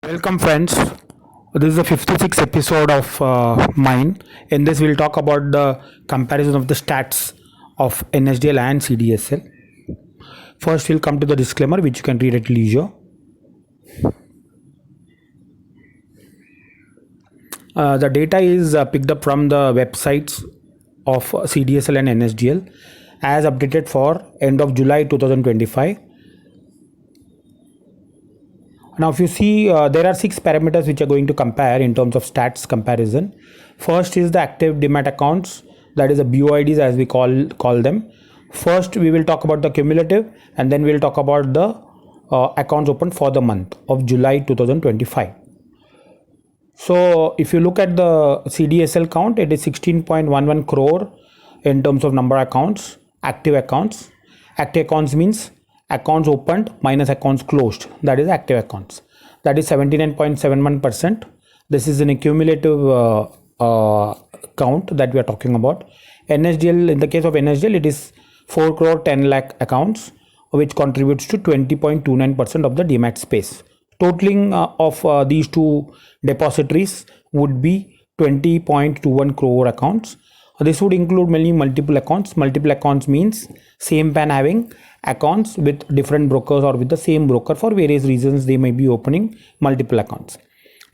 Welcome friends. This is the 56th episode of mine. In this we'll talk about the comparison of the stats of NSDL and CDSL. First we'll come to the disclaimer which you can read at leisure. The data is picked up from the websites of CDSL and NSDL as updated for end of July 2025. Now if you see there are 6 parameters which are going to compare in terms of stats comparison. First is the active demat accounts, that is the BOIDs as we call them. First we will talk about the cumulative and then we will talk about the accounts opened for the month of July 2025. So if you look at the CDSL count, it is 16.11 crore in terms of number of accounts, active accounts. Active accounts means accounts opened minus accounts closed, that is active accounts, that is 79.71%. this is an accumulative count that we are talking about. NSDL, in the case of NSDL, it is 4 crore 10 lakh accounts which contributes to 20.29% of the demat space. Totaling of these two depositories would be 20.21 crore accounts. This would include many multiple accounts. Multiple accounts means same PAN having accounts with different brokers or with the same broker. For various reasons they may be opening multiple accounts.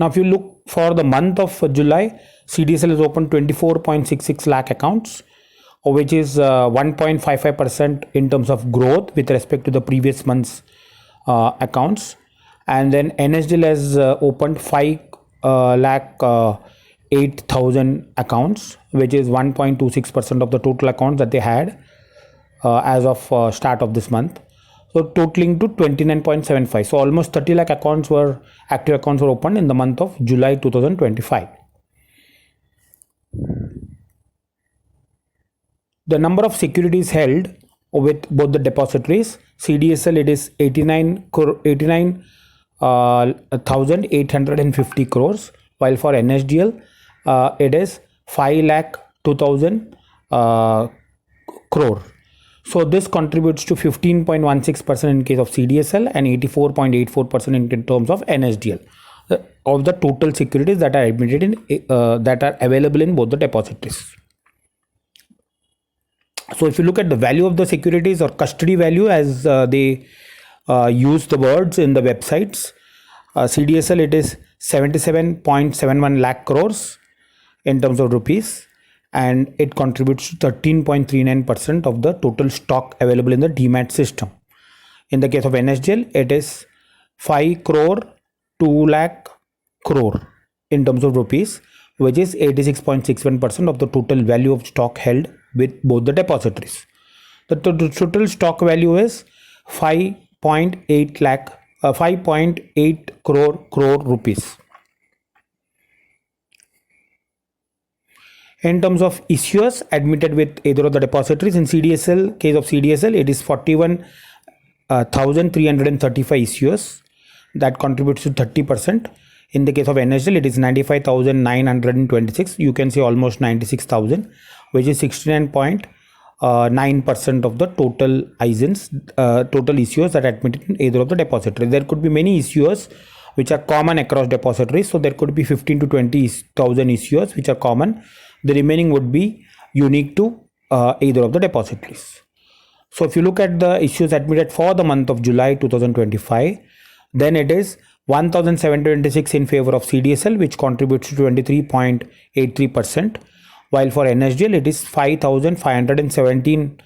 Now if you look for the month of July, CDSL has opened 24.66 lakh accounts, which is 1.55% in terms of growth with respect to the previous month's accounts. And then NSDL has opened 5 lakh 8,000 accounts, which is 1.26% of the total accounts that they had as of start of this month. So totaling to 29.75. So almost 30 lakh accounts were active accounts were opened in the month of July 2025. The number of securities held with both the depositories, CDSL it is 89,850 crores, while for NSDL it is 5 lakh 2,000 crore. So this contributes to 15.16% in case of CDSL and 84.84% in terms of NSDL of the total securities that are admitted in that are available in both the depositories. So if you look at the value of the securities or custody value as they use the words in the websites, CDSL it is 77.71 lakh crores in terms of rupees, and it contributes to 13.39% of the total stock available in the demat system. In the case of NSDL, it is 5 crore 2 lakh crore in terms of rupees, which is 86.61% of the total value of stock held with both the depositories. The total stock value is 5.8 crore rupees. In terms of issuers admitted with either of the depositories, in CDSL, case of CDSL, it is 41,335 issuers that contributes to 30%. In the case of NSDL, it is 95,926. You can say almost 96,000, which is 69.9% of the total total issuers that are admitted in either of the depositories. There could be many issuers which are common across depositories, so there could be 15 to 20,000 issuers which are common. The remaining would be unique to either of the depositories. So if you look at the issues admitted for the month of July 2025, then it is 1,726 in favor of CDSL, which contributes to 23.83%, while for NSDL it is 5,517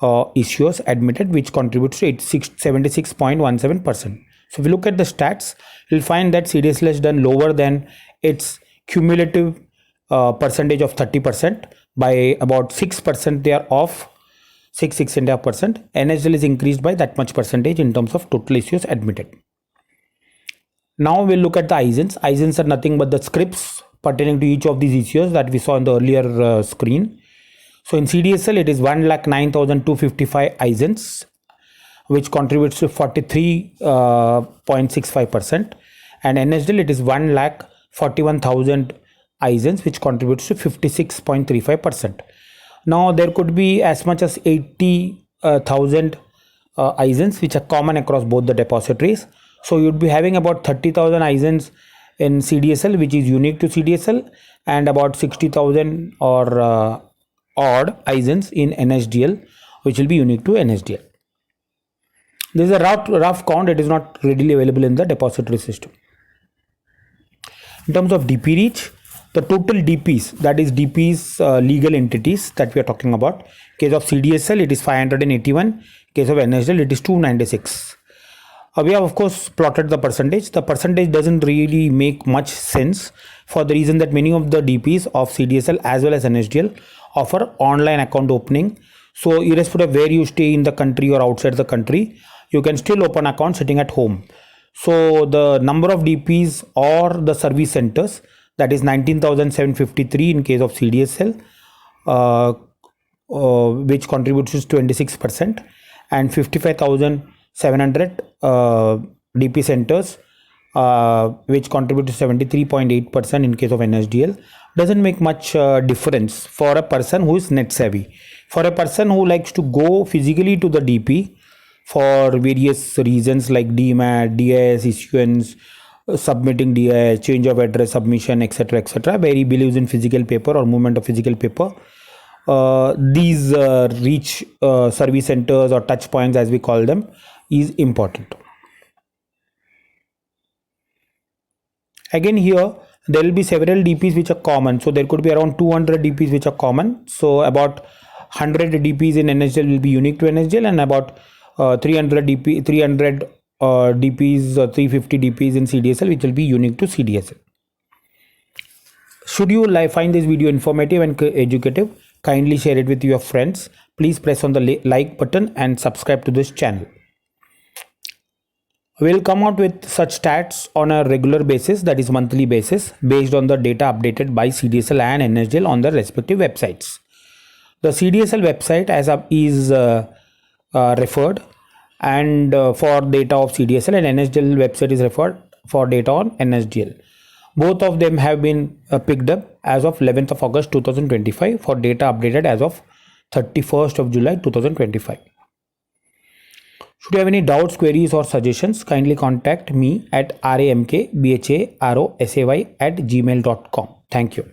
issuers admitted, which contributes to 76.17%. So if you look at the stats, you'll find that CDSL has done lower than its cumulative percentage of 30% by about 6%. They are off 6.5%. NSDL is increased by that much percentage in terms of total issues admitted. Now we'll look at the ISINs. ISINs are nothing but the scripts pertaining to each of these issues that we saw in the earlier screen. So in CDSL it is 1,09,255 ISINs, which contributes to 43.65%, and NSDL it is 1,41,000 ISINs, which contributes to 56.35%. Now there could be as much as 80,000 ISINs which are common across both the depositories. So you'd be having about 30,000 ISINs in CDSL, which is unique to CDSL, and about 60,000 or odd ISINs in NSDL, which will be unique to NSDL. This is a rough count. It is not readily available in the depository system. In terms of DP reach, the total DPs, that is DPs legal entities that we are talking about. Case of CDSL, it is 581. Case of NSDL, it is 296. We have of course plotted the percentage. The percentage doesn't really make much sense for the reason that many of the DPs of CDSL as well as NSDL offer online account opening. So irrespective of where you stay in the country or outside the country, you can still open account sitting at home. So the number of DPs or the service centers, that is 19,753 in case of CDSL, which contributes to 26%, and 55,700 DP centers, which contribute to 73.8% in case of NSDL, doesn't make much difference for a person who is net savvy. For a person who likes to go physically to the DP for various reasons like DMAT, DIS issuance, submitting DIS, change of address submission, etc., where he believes in physical paper or movement of physical paper, these reach service centers or touch points, as we call them, is important. Again, here there will be several DPs which are common. So there could be around 200 DPs which are common. So about 100 DPs in NSDL will be unique to NSDL, and about 300 DPs, 350 DPs in CDSL, which will be unique to CDSL. Should you find this video informative and educative, kindly share it with your friends. Please press on the like button and subscribe to this channel. We'll come out with such stats on a regular basis, that is monthly basis, based on the data updated by CDSL and NSDL on their respective websites. The CDSL website is referred, and for data of CDSL, and NSDL website is referred for data on NSDL. Both of them have been picked up as of 11th of August 2025 for data updated as of 31st of July 2025. Should you have any doubts, queries or suggestions, kindly contact me at ramkbharosay@gmail.com. Thank you.